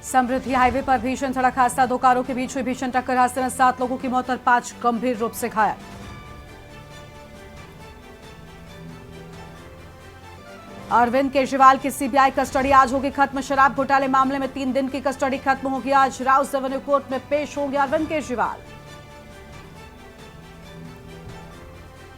समृद्धि highway पर भीषण सड़क हादसा, दो कारों के बीच हुई भीषण टक्कर, हादसे में 7 लोगों की मौत और 5 गंभीर रूप से घायल। अरविंद केजरीवाल की सीबीआई कस्टडी आज होगी खत्म। शराब घोटाले मामले में 3 दिन की कस्टडी खत्म होगी। आज राउस एवेन्यू कोर्ट में पेश होंगे अरविंद केजरीवाल।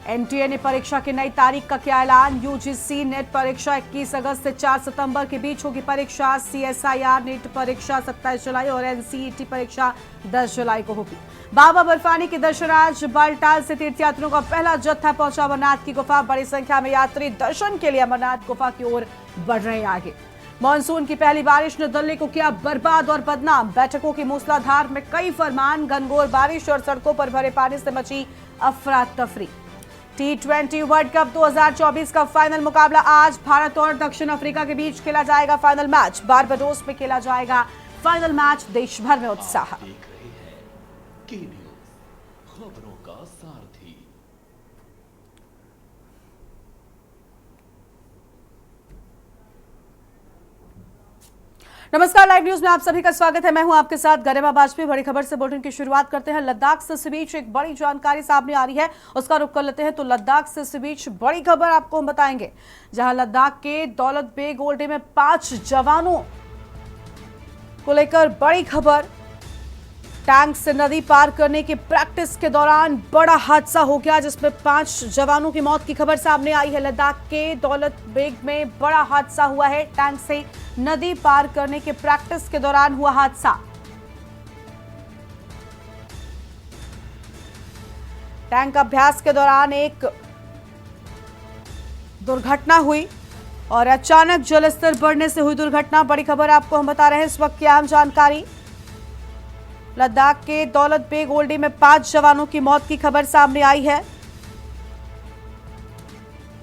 एनटीए ने परीक्षा की नई तारीख का किया ऐलान। यूजीसी नेट परीक्षा 21 अगस्त से 4 सितंबर के बीच होगी परीक्षा। सीएसआईआर नीट परीक्षा 27 जुलाई और एनसीईटी परीक्षा 10 जुलाई को होगी। बाबा बर्फानी के दर्शनार्थ बालटाल से तीर्थयात्रियों का पहला जत्था पहुंचा अमरनाथ की गुफा। बड़ी संख्या में यात्री दर्शन के लिए अमरनाथ गुफा की ओर बढ़ रहे हैं आगे। मानसून की पहली बारिश ने दिल्ली को किया बर्बाद और बदनाम। बैठकों की मूसलाधार में कई फरमान, घनघोर बारिश और सड़कों पर भरे पानी से मची अफरा तफरी। T20 वर्ल्ड कप 2024 का फाइनल मुकाबला आज भारत और दक्षिण अफ्रीका के बीच खेला जाएगा फाइनल मैच। बारबाडोस में खेला जाएगा फाइनल मैच। देश भर में उत्साह। खबरों का सारथी। नमस्कार, लाइव न्यूज में आप सभी का स्वागत है। मैं हूं आपके साथ गरिमा बाजपेयी। बड़ी खबर से बुलेटिन की शुरुआत करते हैं। लद्दाख से इस बीच एक बड़ी जानकारी सामने आ रही है, उसका रुख कर लेते हैं। तो लद्दाख से इस बीच बड़ी खबर आपको हम बताएंगे, जहां लद्दाख के दौलत बेग ओल्डे में 5 जवानों को लेकर बड़ी खबर। टैंक से नदी पार करने की प्रैक्टिस के दौरान बड़ा हादसा हो गया, जिसमें 5 जवानों की मौत की खबर सामने आई है। लद्दाख के दौलत बेग में बड़ा हादसा हुआ है। टैंक से नदी पार करने के प्रैक्टिस के दौरान हुआ हादसा। टैंक अभ्यास के दौरान एक दुर्घटना हुई और अचानक जलस्तर बढ़ने से हुई दुर्घटना। बड़ी खबर आपको हम बता रहे हैं इस वक्त की अहम जानकारी। लद्दाख के दौलत बेग ओल्डी में 5 जवानों की मौत की खबर सामने आई है।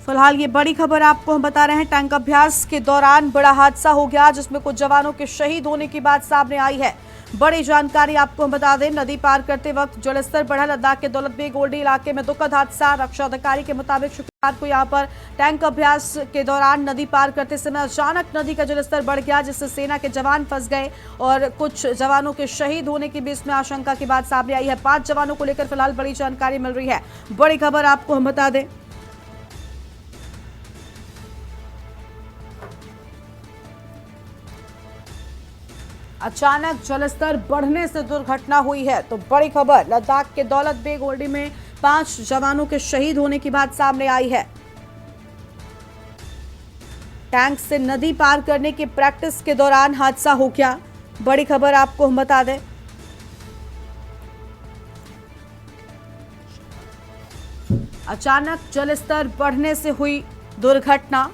फिलहाल ये बड़ी खबर आपको हम बता रहे हैं। टैंक अभ्यास के दौरान बड़ा हादसा हो गया, जिसमें कुछ जवानों के शहीद होने की बात सामने आई है। बड़ी जानकारी आपको हम बता दें, नदी पार करते वक्त जलस्तर बढ़ा। लद्दाख के दौलत बेग ओल्डी इलाके में दुखद हादसा। रक्षा अधिकारी के मुताबिक शुक्रवार को यहां पर टैंक अभ्यास के दौरान नदी पार करते समय अचानक नदी का जलस्तर बढ़ गया, जिससे सेना के जवान फंस गए और कुछ जवानों के शहीद होने की भी इसमें आशंका की बात सामने आई है। 5 जवानों को लेकर फिलहाल बड़ी जानकारी मिल रही है। बड़ी खबर आपको हम बता दें, अचानक जलस्तर बढ़ने से दुर्घटना हुई है। तो बड़ी खबर, लद्दाख के दौलत बेग ओल्डी में 5 जवानों के शहीद होने की बात सामने आई है। टैंक से नदी पार करने की प्रैक्टिस के दौरान हादसा हो गया। बड़ी खबर आपको हम बता दें, अचानक जलस्तर बढ़ने से हुई दुर्घटना।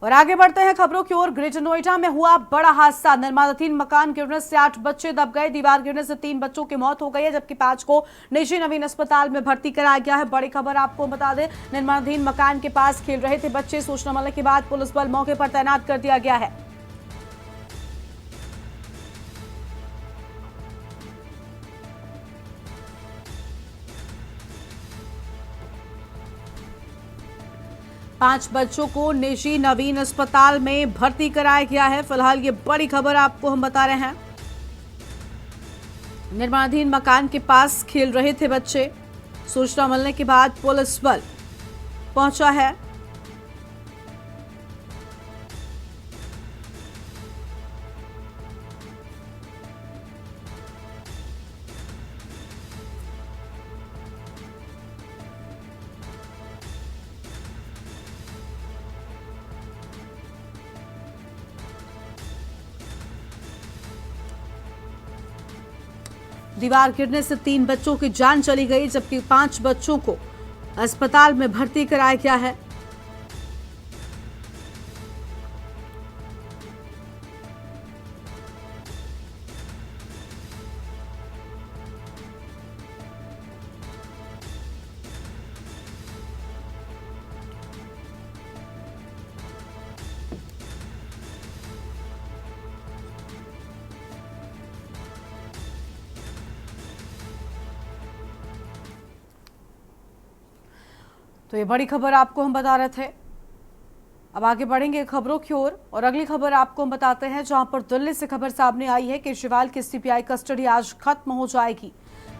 और आगे बढ़ते हैं खबरों की ओर। ग्रेटर नोएडा में हुआ बड़ा हादसा। निर्माणाधीन मकान गिरने से 8 बच्चे दब गए। दीवार गिरने से 3 बच्चों की मौत हो गई है, जबकि 5 को निजी नवीन अस्पताल में भर्ती कराया गया है। बड़ी खबर आपको बता दें, निर्माणाधीन मकान के पास खेल रहे थे बच्चे। सूचना मिलने के बाद पुलिस बल मौके पर तैनात कर दिया गया है। पांच बच्चों को निजी नवीन अस्पताल में भर्ती कराया गया है। फिलहाल ये बड़ी खबर आपको हम बता रहे हैं। निर्माणाधीन मकान के पास खेल रहे थे बच्चे। सूचना मिलने के बाद पुलिस बल पहुंचा है। दीवार गिरने से 3 बच्चों की जान चली गई, जबकि 5 बच्चों को अस्पताल में भर्ती कराया गया है। तो ये बड़ी खबर आपको हम बता रहे थे। अब आगे बढ़ेंगे खबरों की ओर और अगली खबर आपको हम बताते हैं, जहां पर दिल्ली से खबर सामने आई है। केजरीवाल की सीबीआई कस्टडी आज खत्म हो जाएगी।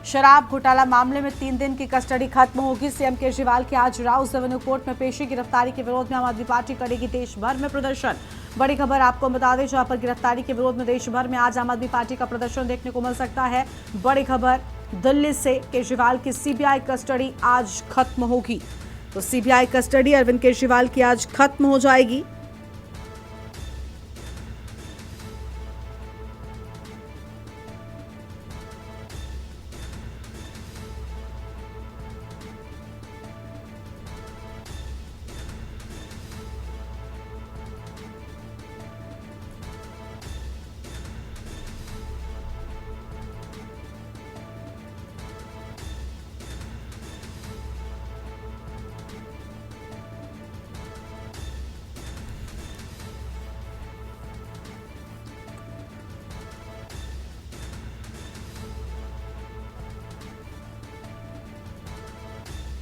शराब घोटाला मामले में 3 दिन की कस्टडी खत्म होगी। सीएम केजरीवाल की आज राउस एवेन्यू कोर्ट में पेशी। गिरफ्तारी के विरोध में आम आदमी पार्टी करेगी देश भर में प्रदर्शन। बड़ी खबर आपको हम बता दें, जहां पर गिरफ्तारी के विरोध में देश भर में आज आम आदमी पार्टी का प्रदर्शन देखने को मिल सकता है। बड़ी खबर दिल्ली से, केजरीवाल की सीबीआई कस्टडी आज खत्म होगी। तो सीबीआई कस्टडी अरविंद केजरीवाल की आज खत्म हो जाएगी।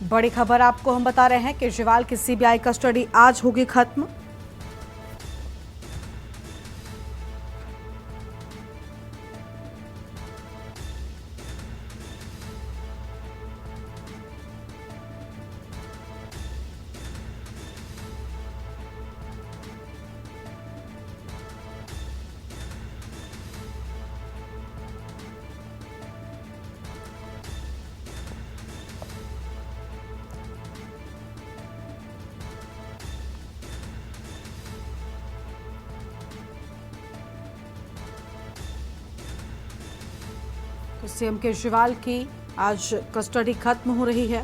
बड़ी खबर आपको हम बता रहे हैं, केजरीवाल की सीबीआई कस्टडी आज होगी खत्म। तो सीएम केजरीवाल की आज कस्टडी खत्म हो रही है।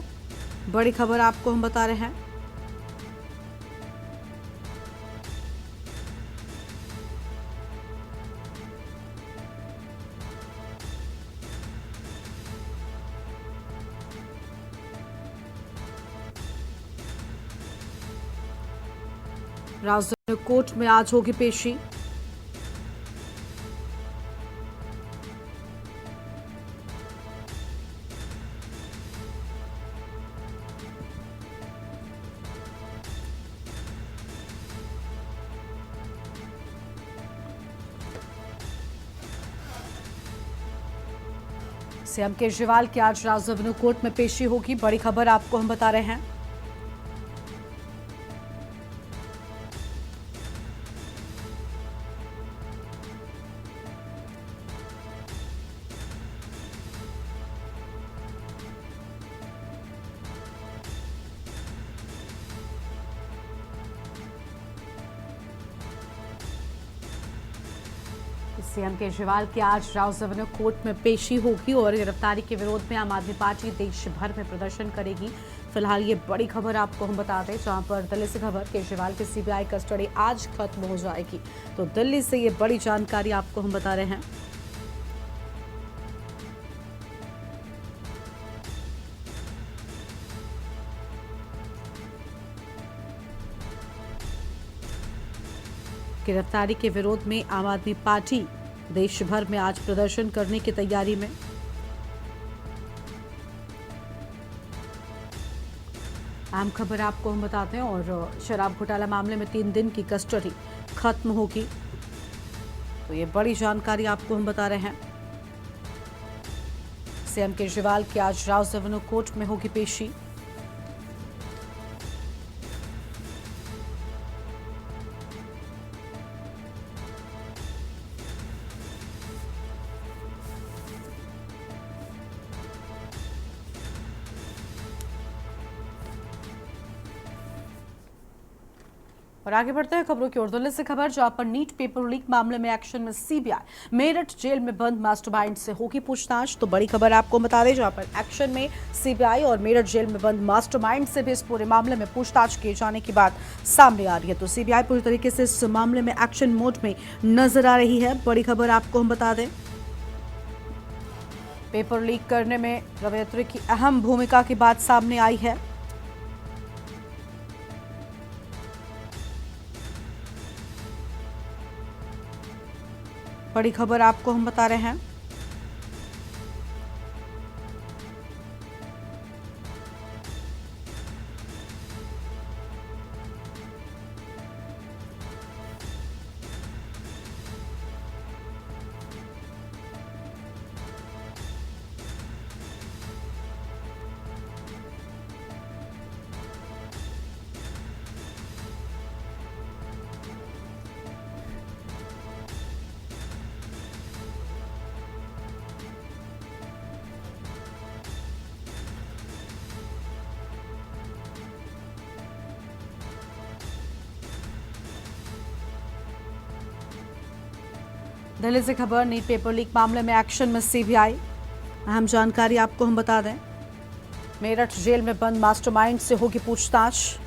बड़ी खबर आपको हम बता रहे हैं। राजधानी कोर्ट में आज होगी पेशी। सीएम केजरीवाल की आज राजधानी कोर्ट में पेशी होगी। बड़ी खबर आपको हम बता रहे हैं। सीएम केजरीवाल की आज राउस एवेन्यू कोर्ट में पेशी होगी और गिरफ्तारी के विरोध में आम आदमी पार्टी देश भर में प्रदर्शन करेगी। फिलहाल ये बड़ी खबर आपको हम बता दें, जहां पर दिल्ली से खबर, केजरीवाल की सीबीआई कस्टडी आज खत्म हो जाएगी। तो दिल्ली से ये बड़ी जानकारी आपको हम बता रहे हैं। गिरफ्तारी के विरोध में आम आदमी पार्टी देश भर में आज प्रदर्शन करने की तैयारी में। अहम खबर आपको हम बताते हैं और शराब घोटाला मामले में 3 दिन की कस्टडी खत्म होगी। तो ये बड़ी जानकारी आपको हम बता रहे हैं। सीएम केजरीवाल की आज राउस एवेन्यू कोर्ट में होगी पेशी। और आगे बढ़ते हैं खबरों की ओर। दिल्ली से खबर, जहां पर नीट पेपर लीक मामले में एक्शन में सीबीआई। मेरठ जेल में बंद मास्टरमाइंड से होगी पूछताछ। तो बड़ी खबर आपको बता दें, जहां पर एक्शन में सीबीआई और मेरठ जेल में बंद मास्टरमाइंड से भी इस पूरे मामले में पूछताछ किए जाने की बात सामने आ रही है। तो सीबीआई पूरी तरीके से इस मामले में एक्शन मोड में नजर आ रही है। बड़ी खबर आपको हम बता दें, पेपर लीक करने में रवि की अहम भूमिका की बात सामने आई है। बड़ी खबर आपको हम बता रहे हैं। दिल्ली से खबर, नीट पेपर लीक मामले में एक्शन में सीबीआई। अहम जानकारी आपको हम बता दें, मेरठ जेल में बंद मास्टरमाइंड से होगी पूछताछ।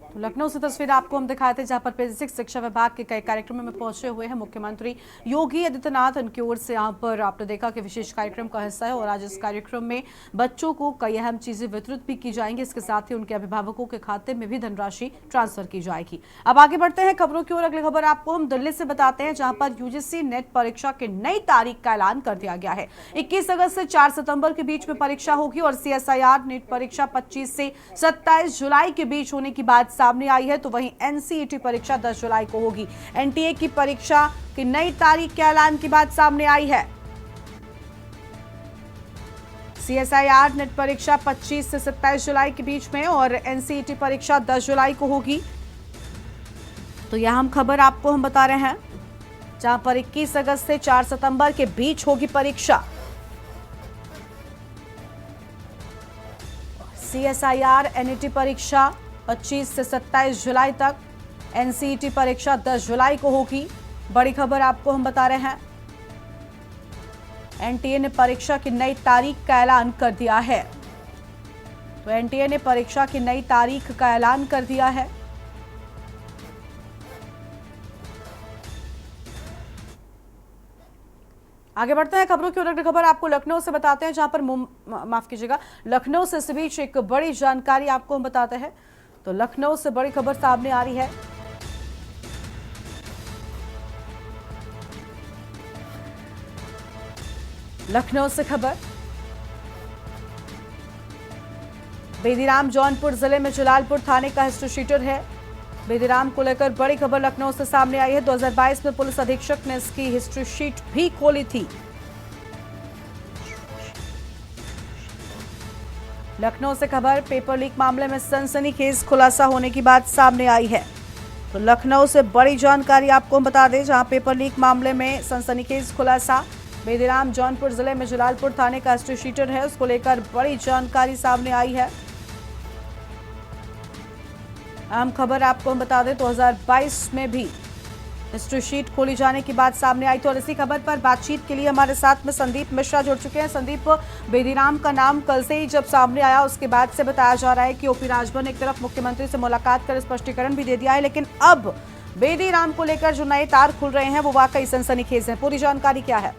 तो लखनऊ से तस्वीर आपको हम दिखाए थे, जहां पर बेसिक शिक्षा विभाग के कई कार्यक्रमों में पहुंचे हुए हैं मुख्यमंत्री योगी आदित्यनाथ। उनकी ओर से यहां पर आपने देखा कि विशेष कार्यक्रम का हिस्सा है और आज इस कार्यक्रम में बच्चों को कई अहम चीजें वितरित भी की जाएंगी। इसके साथ ही उनके अभिभावकों के खाते में भी धनराशि ट्रांसफर की जाएगी। अब आगे बढ़ते हैं खबरों की ओर। अगली खबर आपको हम दिल्ली से बताते हैं, जहां पर यूजीसी नेट परीक्षा की नई तारीख का ऐलान कर दिया गया है। 21 अगस्त से 4 सितंबर के बीच में परीक्षा होगी और सीएसआईआर नेट परीक्षा 25 से 27 जुलाई के बीच होने की बात सामने आई है। तो वहीं एनसीईटी परीक्षा 10 जुलाई को होगी। एनटीए की परीक्षा की नई तारीख के ऐलान की बात सामने आई है। सीएसआईआर नेट परीक्षा 25 से 27 जुलाई के बीच में और एनसीईटी परीक्षा 10 जुलाई को होगी। तो यह हम खबर आपको हम बता रहे हैं, जहां पर 21 अगस्त से 4 सितंबर के बीच होगी परीक्षा। सीएसआईआर एनईटी परीक्षा 25 से 27 जुलाई तक, एनसीईटी परीक्षा 10 जुलाई को होगी। बड़ी खबर आपको हम बता रहे हैं, एनटीए ने परीक्षा की नई तारीख का ऐलान कर दिया है। तो एनटीए ने परीक्षा की नई तारीख का ऐलान कर दिया है। आगे बढ़ते हैं खबरों की ओर। अगली खबर आपको लखनऊ से बताते हैं, जहां पर माफ कीजिएगा, लखनऊ से इस बीच एक बड़ी जानकारी आपको हम बताते हैं। तो लखनऊ से बड़ी खबर सामने आ रही है। लखनऊ से खबर, बेदीराम जौनपुर जिले में जलालपुर थाने का हिस्ट्री शीटर है। बेदीराम को लेकर बड़ी खबर लखनऊ से सामने आई है। 2022 में पुलिस अधीक्षक ने इसकी हिस्ट्री शीट भी खोली थी। लखनऊ से खबर, पेपर लीक मामले में सनसनीखेज खुलासा होने की बात सामने आई है। तो लखनऊ से बड़ी जानकारी आपको हम बता दें, जहां पेपर लीक मामले में सनसनीखेज खुलासा। बेदीराम जौनपुर जिले में जलालपुर थाने का हिस्ट्री शीटर है, उसको लेकर बड़ी जानकारी सामने आई है। अहम खबर आपको हम बता दें, 2022 में भी हिस्ट्री शीट खोली जाने की बात सामने आई। तो और इसी खबर पर बातचीत के लिए हमारे साथ में संदीप मिश्रा जुड़ चुके हैं। संदीप, बेदीराम का नाम कल से ही जब सामने आया उसके बाद से बताया जा रहा है कि ओपी राजभर ने एक तरफ मुख्यमंत्री से मुलाकात कर स्पष्टीकरण भी दे दिया है, लेकिन अब बेदीराम को लेकर जो नए तार खुल रहे हैं वो वाकई सनसनीखेज हैं। पूरी जानकारी क्या है?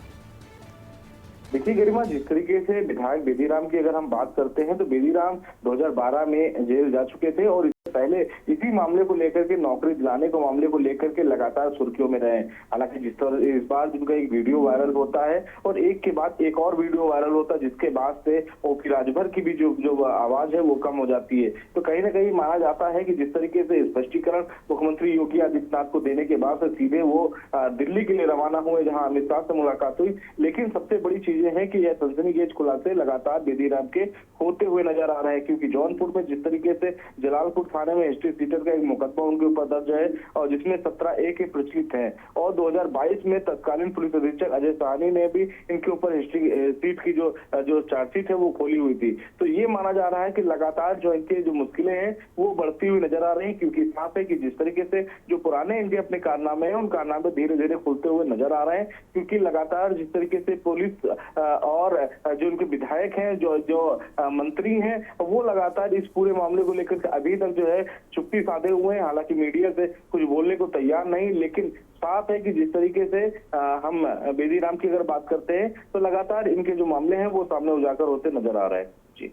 देखिए गरिमा, जिस तरीके से विधायक बेदीराम की अगर हम बात करते हैं तो बेदीराम 2012 में जेल जा चुके थे और पहले इसी मामले को लेकर के, नौकरी दिलाने को मामले को लेकर के लगातार सुर्खियों में रहे। हालांकि जिस तरह इस बार जिनका एक वीडियो वायरल होता है और एक के बाद एक और वीडियो वायरल होता है, जिसके बाद से ओपी राजभर की भी जो आवाज है वो कम हो जाती है। तो कहीं ना कहीं माना जाता है कि जिस तरीके से स्पष्टीकरण मुख्यमंत्री योगी आदित्यनाथ को देने के बाद से सीधे वो दिल्ली के लिए रवाना हुए, जहाँ अमित शाह से मुलाकात हुई। लेकिन सबसे बड़ी चीजें हैं कि यह सनसनीखेज खुलासे लगातार बेदीराम के होते हुए नजर आ रहे हैं, क्योंकि जौनपुर में जिस तरीके से जलालपुर थाने में हिस्ट्री शीटर का एक मुकदमा उनके ऊपर दर्ज है और जिसमें 17A के प्रचलित हैं, और 2022 में तत्कालीन पुलिस अधीक्षक अजय साहनी ने भी इनके ऊपर हिस्ट्री शीट की जो चार्जशीट है वो खोली हुई थी। तो ये माना जा रहा है कि लगातार जो इनके जो मुश्किलें हैं वो बढ़ती हुई नजर आ रही है, क्योंकि साफ है कि जिस तरीके से जो पुराने इनके अपने कारनामे हैं उन कारनामे धीरे धीरे खुलते हुए नजर आ रहे हैं, क्योंकि लगातार जिस तरीके से पुलिस और जो उनके विधायक हैं, जो मंत्री हैं, वो लगातार इस पूरे मामले को लेकर अभी तक जो है चुप्पी साधे हुए हैं। हालांकि मीडिया से कुछ बोलने को तैयार नहीं, लेकिन साफ है कि जिस तरीके से हम बेदीराम की अगर बात करते हैं तो लगातार इनके जो मामले हैं वो सामने उजागर होते नजर आ रहे हैं। जी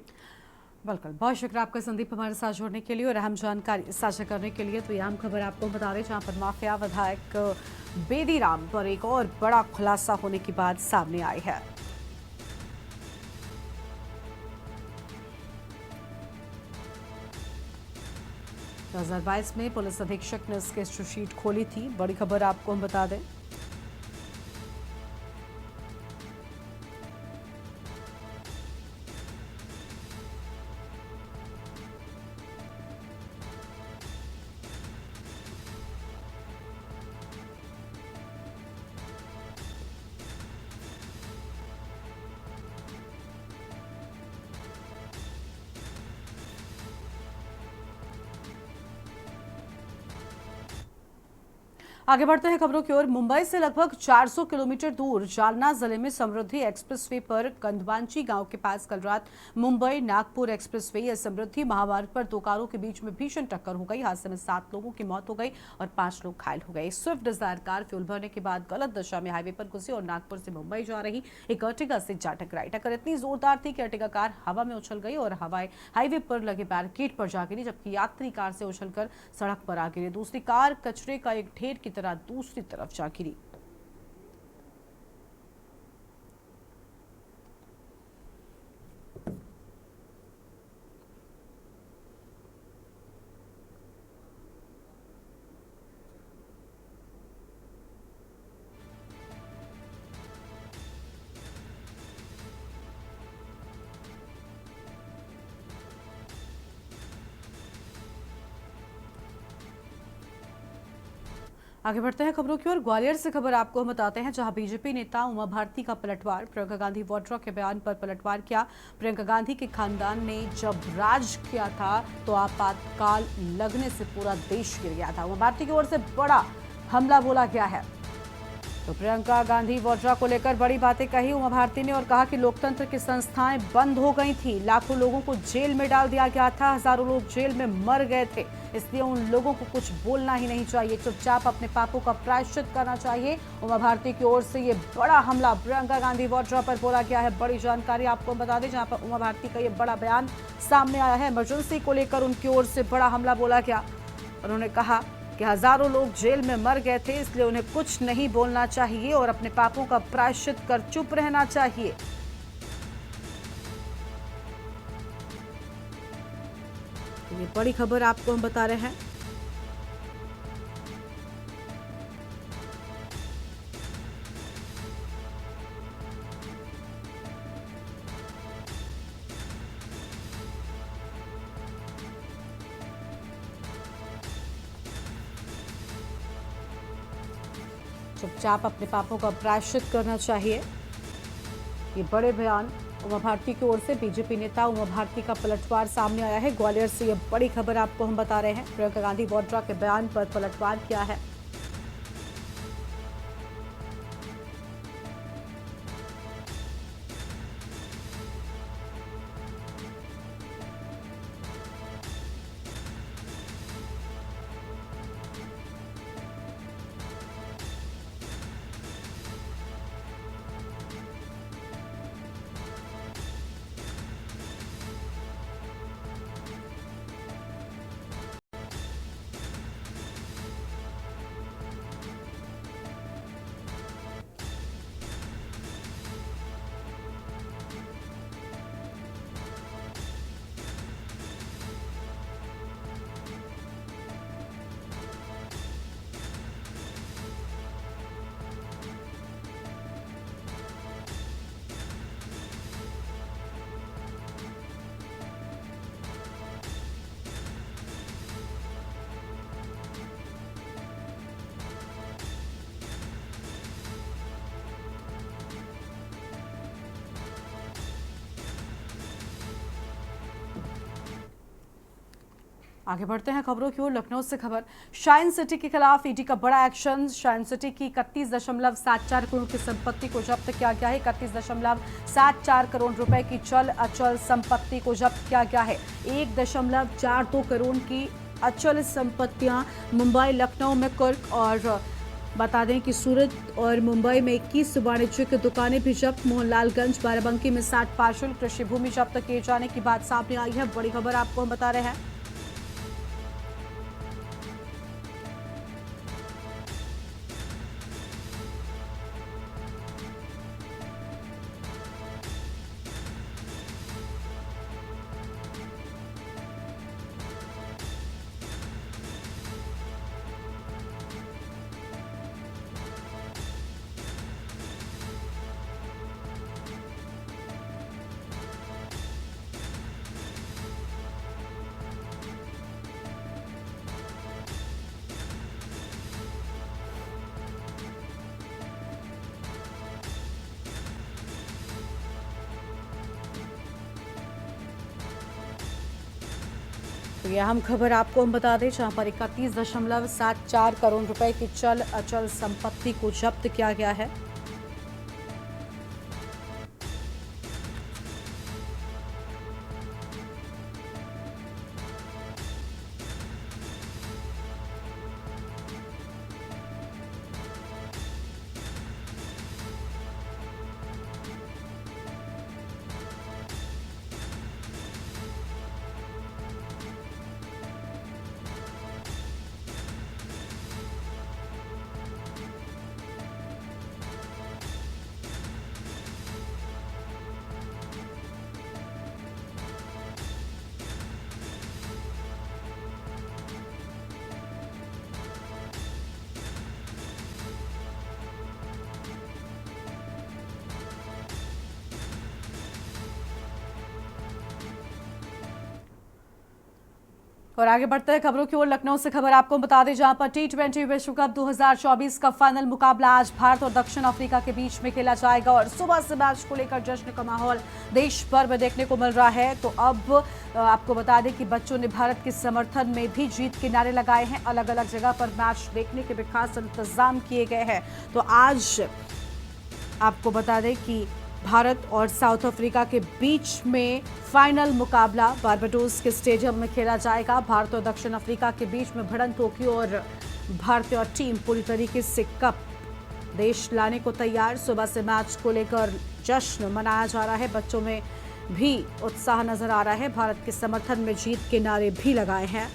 बिल्कुल, बहुत शुक्रिया आपका संदीप हमारे साथ जुड़ने के लिए और अहम जानकारी साझा करने के लिए। तो ये अहम खबर आपको बता दें जहां पर माफिया विधायक बेदी राम पर एक और बड़ा खुलासा होने की बात सामने आई है। 2022 में पुलिस अधीक्षक ने इसकी शीट खोली थी। बड़ी खबर आपको हम बता दें। आगे बढ़ते हैं खबरों की ओर। मुंबई से लगभग 400 किलोमीटर दूर जालना जिले में समृद्धि एक्सप्रेसवे पर कंदवांची गांव के पास कल रात मुंबई नागपुर एक्सप्रेसवे या समृद्धि महामार्ग पर दो कारों के बीच में भीषण टक्कर हो गई। हादसे में 7 लोगों की मौत हो गई और 5 लोग घायल हो गए। स्विफ्ट डिजायर कार फ्यूल भरने के बाद गलत दिशा में हाईवे पर घुसी और नागपुर से मुंबई जा रही एक अर्टिगा से जा टकराई। टक्कर इतनी जोरदार थी कि अर्टिगा कार हवा में उछल गई और हाईवे पर लगे बैरिकेड पर जा गिरी, जबकि यात्री कार से उछलकर सड़क पर आ गिरी। दूसरी कार कचरे का एक ढेर की तरह दूसरी तरफ जा गिरी। आगे बढ़ते हैं खबरों की ओर। ग्वालियर से खबर आपको हम बताते हैं जहां बीजेपी नेता उमा भारती का पलटवार। प्रियंका गांधी वाड्रा के बयान पर पलटवार किया। प्रियंका गांधी के खानदान ने जब राज किया था तो आपातकाल लगने से पूरा देश गिर गया था। उमा भारती की ओर से बड़ा हमला बोला गया है। तो प्रियंका गांधी वाड्रा को लेकर बड़ी बातें कही उमा भारती ने और कहा कि लोकतंत्र की संस्थाएं बंद हो गई थी, लाखों लोगों को जेल में डाल दिया गया था, हजारों लोग जेल में मर गए थे, इसलिए उन लोगों को कुछ बोलना ही नहीं चाहिए, चुपचाप अपने पापों का प्रायश्चित करना चाहिए। उमा भारती की ओर से ये बड़ा हमला प्रियंका गांधी वाड्रा पर बोला गया है। बड़ी जानकारी आपको बता दें जहां पर उमा भारती का ये बड़ा बयान सामने आया है। इमरजेंसी को लेकर उनकी ओर से बड़ा हमला बोला गया। उन्होंने कहा कि हजारों लोग जेल में मर गए थे, इसलिए उन्हें कुछ नहीं बोलना चाहिए और अपने पापों का प्रायश्चित कर चुप रहना चाहिए। तो ये बड़ी खबर आपको हम बता रहे हैं। चुपचाप अपने पापों का प्रायश्चित करना चाहिए। ये बड़े बयान उमा भारती की ओर से बीजेपी नेता उमा भारती का पलटवार सामने आया है। ग्वालियर से ये बड़ी खबर आपको हम बता रहे हैं। प्रियंका गांधी वाड्रा के बयान पर पलटवार किया है। आगे बढ़ते हैं खबरों की ओर। लखनऊ से खबर। शाइन सिटी के खिलाफ ईडी का बड़ा एक्शन। शाइन सिटी की 31.74 करोड़ की संपत्ति को जब्त किया गया है। 31.74 करोड़ रुपए की चल अचल संपत्ति को जब्त किया गया है। 1.42 करोड़ की अचल संपत्तियां मुंबई, लखनऊ में कुर्क और बता दें कि सूरत और मुंबई में 21 वाणिज्यिक दुकानें भी जब्त। मोहनलालगंज बाराबंकी में 60 पार्सल कृषि भूमि जब्त किए जाने की बात सामने आई है। बड़ी खबर आपको हम बता रहे हैं। तो यह अहम खबर आपको हम बता दें, जहां पर 31.74 करोड़ रुपए की चल अचल संपत्ति को जब्त किया गया है। और आगे बढ़ते हैं खबरों की ओर। लखनऊ से खबर आपको बता दें, जहां पर T20 विश्व कप 2024 का फाइनल मुकाबला आज भारत और दक्षिण अफ्रीका के बीच में खेला जाएगा और सुबह से मैच को लेकर जश्न का माहौल देश भर में देखने को मिल रहा है। तो अब आपको बता दें कि बच्चों ने भारत के समर्थन में भी जीत के नारे लगाए हैं। अलग अलग जगह पर मैच देखने के भी खास इंतजाम किए गए हैं। तो आज आपको बता दें कि भारत और साउथ अफ्रीका के बीच में फाइनल मुकाबला बारबाडोस के स्टेडियम में खेला जाएगा। भारत और दक्षिण अफ्रीका के बीच में भिड़ंत होगी और भारतीय टीम पूरी तरीके से कप देश लाने को तैयार। सुबह से मैच को लेकर जश्न मनाया जा रहा है। बच्चों में भी उत्साह नजर आ रहा है। भारत के समर्थन में जीत के नारे भी लगाए हैं।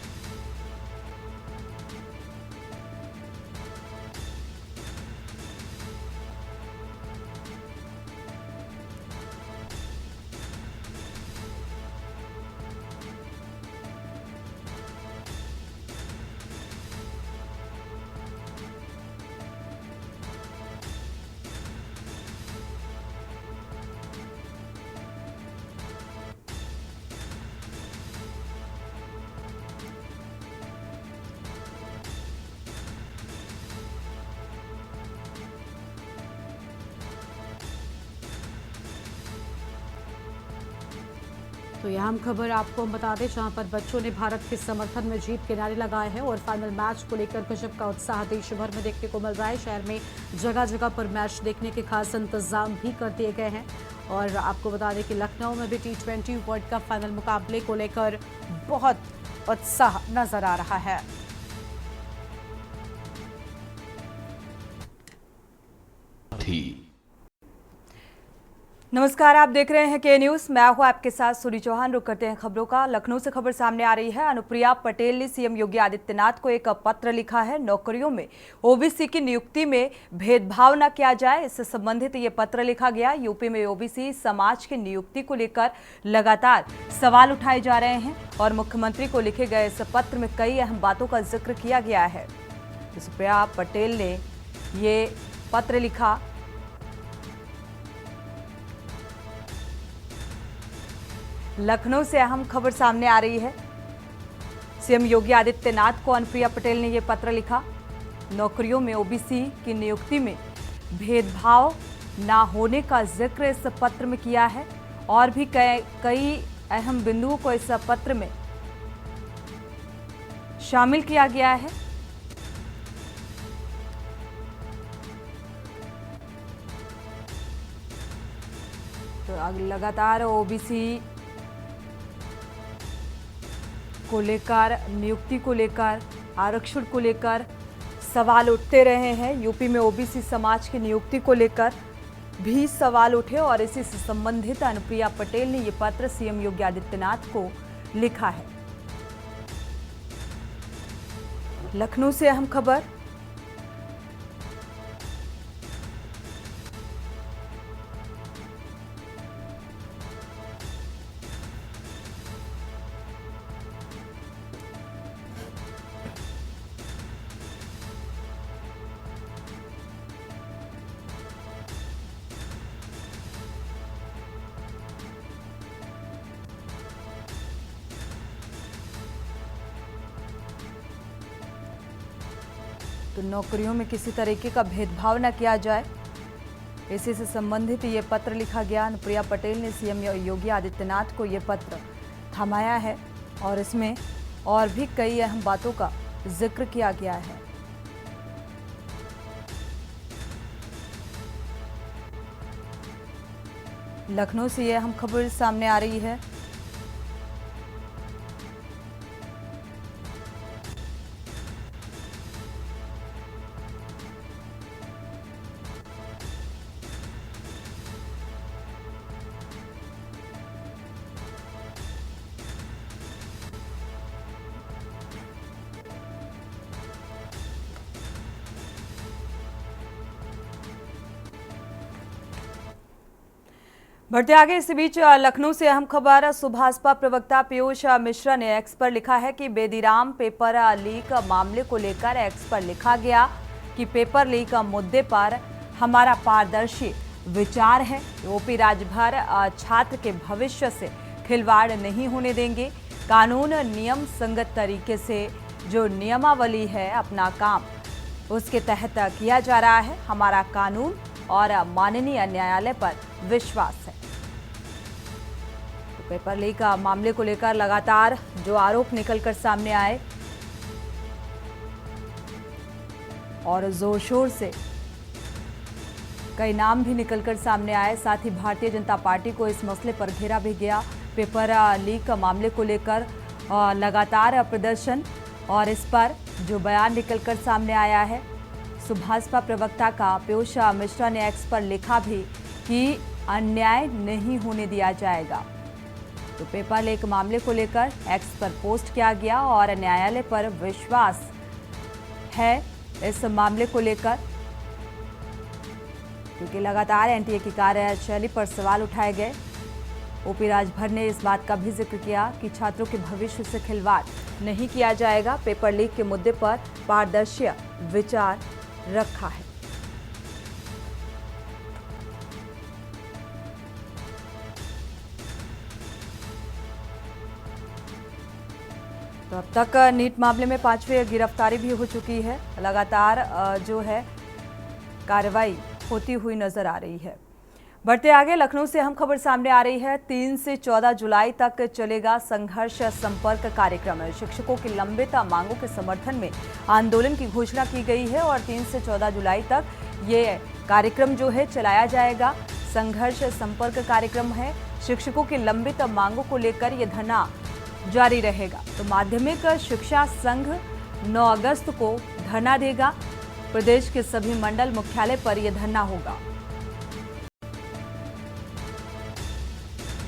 तो यह हम खबर आपको हम बता दें, जहां पर बच्चों ने भारत के समर्थन में जीत के नारे लगाए हैं और फाइनल मैच को लेकर गजब का उत्साह देश भर में देखने को मिल रहा है। शहर में जगह जगह पर मैच देखने के खास इंतजाम भी कर दिए गए हैं। और आपको बता दें कि लखनऊ में भी T20 वर्ल्ड कप फाइनल मुकाबले को लेकर बहुत उत्साह नजर आ रहा है। नमस्कार, आप देख रहे हैं के न्यूज। मैं हूं आपके साथ सूरी चौहान। रुक करते हैं खबरों का। लखनऊ से खबर सामने आ रही है। अनुप्रिया पटेल ने सीएम योगी आदित्यनाथ को एक पत्र लिखा है। नौकरियों में ओबीसी की नियुक्ति में भेदभाव न किया जाए, इससे संबंधित ये पत्र लिखा गया। यूपी में ओबीसी समाज की नियुक्ति को लेकर लगातार सवाल उठाए जा रहे हैं और मुख्यमंत्री को लिखे गए इस पत्र में कई अहम बातों का जिक्र किया गया है। अनुप्रिया पटेल ने ये पत्र लिखा। लखनऊ से अहम खबर सामने आ रही है। सीएम योगी आदित्यनाथ को अनुप्रिया पटेल ने यह पत्र लिखा। नौकरियों में ओबीसी की नियुक्ति में भेदभाव ना होने का जिक्र इस पत्र में किया है और भी कई अहम बिंदुओं को इस पत्र में शामिल किया गया है। तो लगातार ओबीसी को लेकर, नियुक्ति को लेकर, आरक्षण को लेकर सवाल उठते रहे हैं। यूपी में ओबीसी समाज की नियुक्ति को लेकर भी सवाल उठे और इसी से संबंधित अनुप्रिया पटेल ने ये पत्र सीएम योगी आदित्यनाथ को लिखा है। लखनऊ से अहम खबर। तो नौकरियों में किसी तरीके का भेदभाव न किया जाए, इसी से संबंधित ये पत्र लिखा गया। अनुप्रिया पटेल ने सीएम योगी आदित्यनाथ को ये पत्र थमाया है और इसमें और भी कई अहम बातों का जिक्र किया गया है। लखनऊ से ये अहम खबर सामने आ रही है। बढ़ते आगे, इस बीच लखनऊ से अहम खबर। सुभाषपा प्रवक्ता पीयूष मिश्रा ने एक्स पर लिखा है कि बेदीराम पेपर लीक मामले को लेकर एक्स पर लिखा गया कि पेपर लीक मुद्दे पर हमारा पारदर्शी विचार है। ओपी राजभर छात्र के भविष्य से खिलवाड़ नहीं होने देंगे। कानून नियम संगत तरीके से जो नियमावली है अपना काम उसके तहत किया जा रहा है। हमारा कानून और माननीय न्यायालय पर विश्वास है। तो पेपर लीक मामले को लेकर लगातार जो आरोप निकलकर सामने आए और जोर शोर से कई नाम भी निकलकर सामने आए, साथ ही भारतीय जनता पार्टी को इस मसले पर घेरा भी गया। पेपर लीक मामले को लेकर लगातार प्रदर्शन और इस पर जो बयान निकलकर सामने आया है, सुभाषपा प्रवक्ता का पीयूष मिश्रा ने एक्स पर लिखा भी कि अन्याय नहीं होने दिया जाएगा। तो पेपर लीक मामले को लेकर एक्स पर पोस्ट किया गया और न्यायालय पर विश्वास है इस मामले को लेकर, क्योंकि लगातार एनटीए की कार्यशैली पर सवाल उठाए गए। ओपी राजभर ने इस बात का भी जिक्र किया कि छात्रों के भविष्य से खिलवाड़ नहीं किया जाएगा। पेपर लीक के मुद्दे पर पारदर्शी विचार रखा है। तो अब तक नीट मामले में 5वीं गिरफ्तारी भी हो चुकी है। लगातार जो है कार्रवाई होती हुई नजर आ रही है। बढ़ते आगे, लखनऊ से अहम खबर सामने आ रही है। 3 से 14 जुलाई तक चलेगा संघर्ष संपर्क कार्यक्रम। शिक्षकों की लंबित मांगों के समर्थन में आंदोलन की घोषणा की गई है और 3 से 14 जुलाई तक ये कार्यक्रम जो है चलाया जाएगा। संघर्ष संपर्क कार्यक्रम है। शिक्षकों की लंबित मांगों को लेकर ये धरना जारी रहेगा। तो माध्यमिक शिक्षा संघ 9 अगस्त को धरना देगा। प्रदेश के सभी मंडल मुख्यालय पर यह धरना होगा।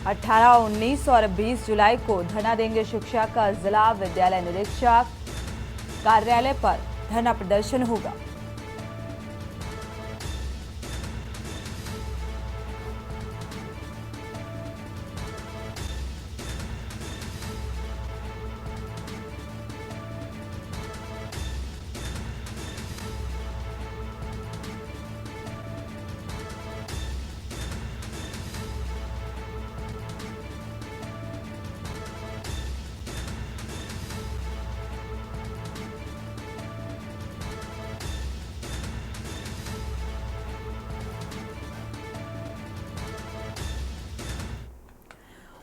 18, 19 और 20 जुलाई को धरना देंगे शिक्षक। जिला विद्यालय निरीक्षक कार्यालय पर धरना प्रदर्शन होगा।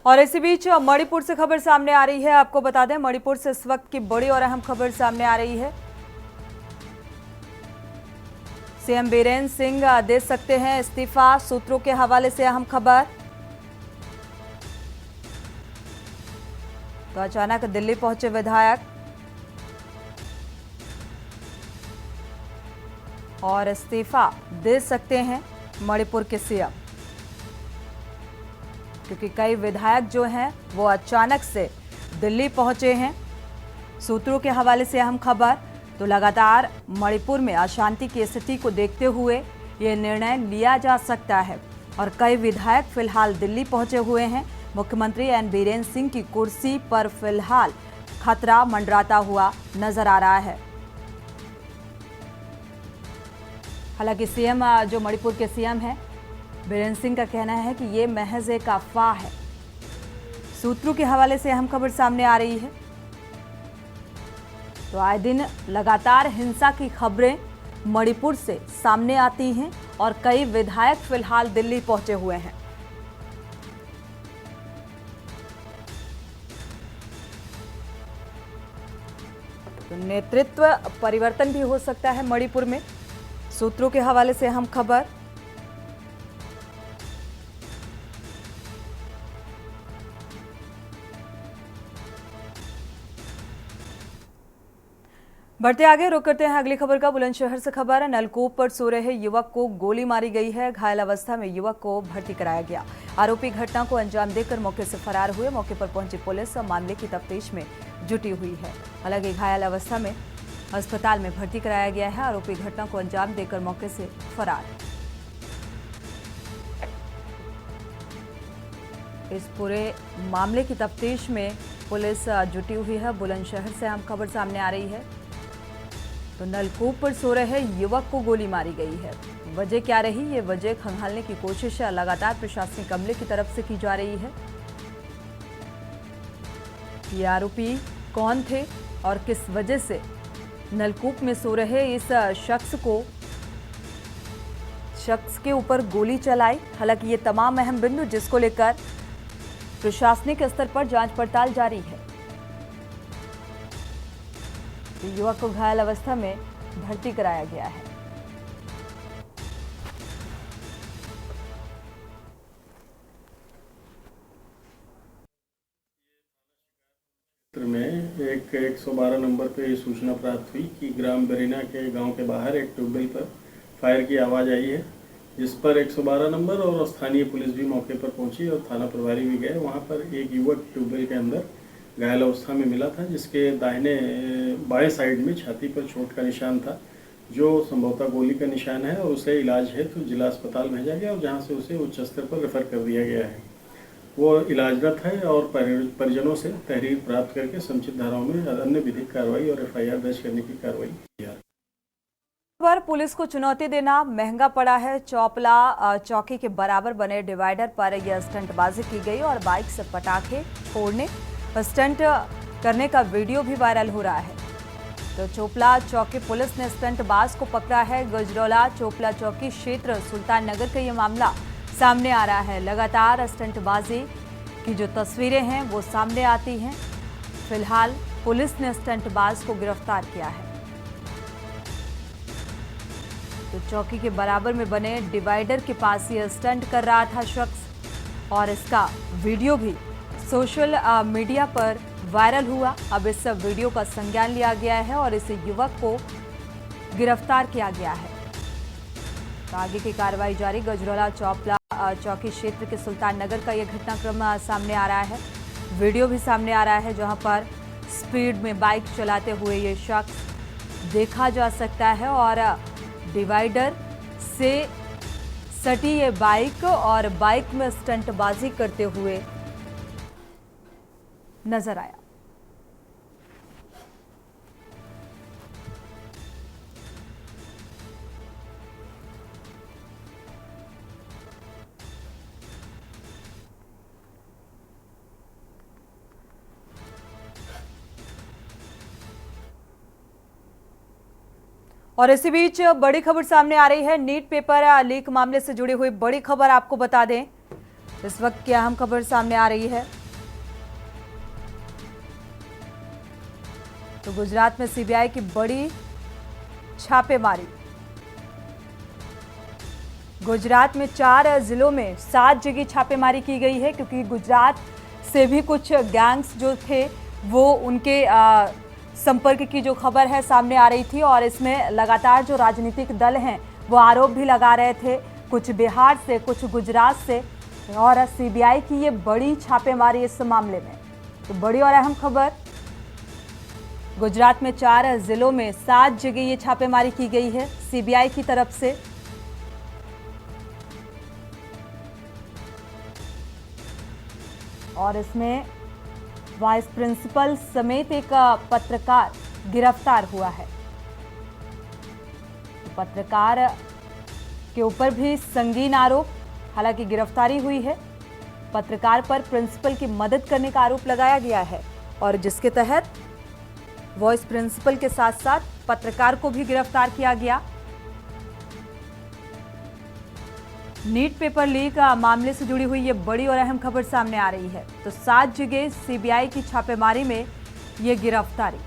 और इसी बीच मणिपुर से खबर सामने आ रही है। आपको बता दें, मणिपुर से इस वक्त की बड़ी और अहम खबर सामने आ रही है। सीएम बीरेन सिंह दे सकते हैं इस्तीफा, सूत्रों के हवाले से अहम खबर। तो अचानक दिल्ली पहुंचे विधायक। और इस्तीफा दे सकते हैं मणिपुर के सीएम, क्योंकि कई विधायक जो हैं वो अचानक से दिल्ली पहुंचे हैं। सूत्रों के हवाले से अहम खबर, तो लगातार मणिपुर में अशांति की स्थिति को देखते हुए ये निर्णय लिया जा सकता है और कई विधायक फिलहाल दिल्ली पहुंचे हुए हैं। मुख्यमंत्री एन बीरेन सिंह की कुर्सी पर फिलहाल खतरा मंडराता हुआ नजर आ रहा है। हालांकि सीएम जो मणिपुर के सीएम हैं बीरेन सिंह का कहना है कि ये महज एक अफवाह है। सूत्रों के हवाले से अहम खबर सामने आ रही है। तो आए दिन लगातार हिंसा की खबरें मणिपुर से सामने आती हैं और कई विधायक फिलहाल दिल्ली पहुंचे हुए हैं। तो नेतृत्व परिवर्तन भी हो सकता है मणिपुर में। सूत्रों के हवाले से अहम खबर, बढ़ते आगे रुक करते हैं अगली खबर का। बुलंदशहर से खबर है, नलकूप पर सो रहे युवक को गोली मारी गई है। घायल अवस्था में युवक को भर्ती कराया गया। आरोपी घटना को अंजाम देकर मौके से फरार हुए। मौके पर पहुंची पुलिस मामले की तफ्तीश में जुटी हुई है। हालांकि घायल अवस्था में अस्पताल में भर्ती कराया गया है। आरोपी घटना को अंजाम देकर मौके से फरार। इस पूरे मामले की तफ्तीश में पुलिस जुटी हुई है। बुलंदशहर से अहम खबर सामने आ रही है। तो नलकूप पर सो रहे युवक को गोली मारी गई है। वजह क्या रही, ये वजह खंगालने की कोशिश लगातार प्रशासनिक अमले की तरफ से की जा रही है। ये आरोपी कौन थे और किस वजह से नलकूप में सो रहे इस शख्स के ऊपर गोली चलाई। हालांकि ये तमाम अहम बिंदु जिसको लेकर प्रशासनिक स्तर पर जांच पड़ताल जारी है। युवक को घायल अवस्था में भर्ती कराया गया है। में एक 112 नंबर पे ये सूचना प्राप्त हुई कि ग्राम बेरीना के गांव के बाहर एक ट्यूबवेल पर फायर की आवाज़ आई है, जिस पर 112 नंबर और स्थानीय पुलिस भी मौके पर पहुंची और थाना प्रभारी भी गए। वहां पर एक युवक ट्यूबवेल के अंदर घायल अवस्था में मिला था, जिसके बाएं साइड में छाती पर चोट का निशान था, जो संभवतः गोली का निशान है और उसे इलाज हेतु जिला अस्पताल भेजा गया और जहां से उसे उच्च स्तर पर रेफर कर दिया गया है। वो इलाजरत है और परिजनों से तहरीर प्राप्त करके समुचित धाराओं में अन्य विधिक कार्रवाई और FIR दर्ज करने की कार्रवाई की। पर पुलिस को चुनौती देना महंगा पड़ा है। चौपला चौकी के बराबर बने डिवाइडर पर यह स्टंटबाजी की गई और बाइक से पटाखे छोड़ने स्टंट करने का वीडियो भी वायरल हो रहा है। तो चोपला चौकी पुलिस ने स्टंटबाज को पकड़ा है। गजरौला चोपला चौकी क्षेत्र सुल्तान नगर का ये मामला सामने आ रहा है। लगातार स्टंटबाजी की जो तस्वीरें हैं वो सामने आती हैं। फिलहाल पुलिस ने स्टंटबाज को गिरफ्तार किया है। तो चौकी के बराबर में बने डिवाइडर के पास ये स्टंट कर रहा था शख्स और इसका वीडियो भी सोशल मीडिया पर वायरल हुआ। अब इस वीडियो का संज्ञान लिया गया है और इस युवक को गिरफ्तार किया गया है। तो आगे की कार्रवाई जारी। गजरौला चौपला चौकी क्षेत्र के सुल्तान नगर का यह घटनाक्रम सामने आ रहा है। वीडियो भी सामने आ रहा है जहां पर स्पीड में बाइक चलाते हुए ये शख्स देखा जा सकता है और डिवाइडर से सटी ये बाइक और बाइक में स्टंटबाजी करते हुए नजर आया। और इसी बीच बड़ी खबर सामने आ रही है। नीट पेपर लीक मामले से जुड़ी हुई बड़ी खबर आपको बता दें। इस वक्त की अहम खबर सामने आ रही है। तो गुजरात में सीबीआई की बड़ी छापेमारी। गुजरात में 4 जिलों में 7 जगह छापेमारी की गई है, क्योंकि गुजरात से भी कुछ गैंग्स जो थे वो उनके संपर्क की जो खबर है सामने आ रही थी और इसमें लगातार जो राजनीतिक दल हैं वो आरोप भी लगा रहे थे, कुछ बिहार से, कुछ गुजरात से, और सीबीआई की ये बड़ी छापेमारी इस मामले में। तो बड़ी और अहम खबर, गुजरात में 4 जिलों में 7 जगह ये छापेमारी की गई है सीबीआई की तरफ से। और इसमें वाइस प्रिंसिपल समेत एक पत्रकार गिरफ्तार हुआ है। पत्रकार के ऊपर भी संगीन आरोप, हालांकि गिरफ्तारी हुई है। पत्रकार पर प्रिंसिपल की मदद करने का आरोप लगाया गया है और जिसके तहत वाइस प्रिंसिपल के साथ साथ पत्रकार को भी गिरफ्तार किया गया। नीट पेपर लीक मामले से जुड़ी हुई ये बड़ी और अहम खबर सामने आ रही है। तो 7 जगह सीबीआई की छापेमारी में ये गिरफ्तारी।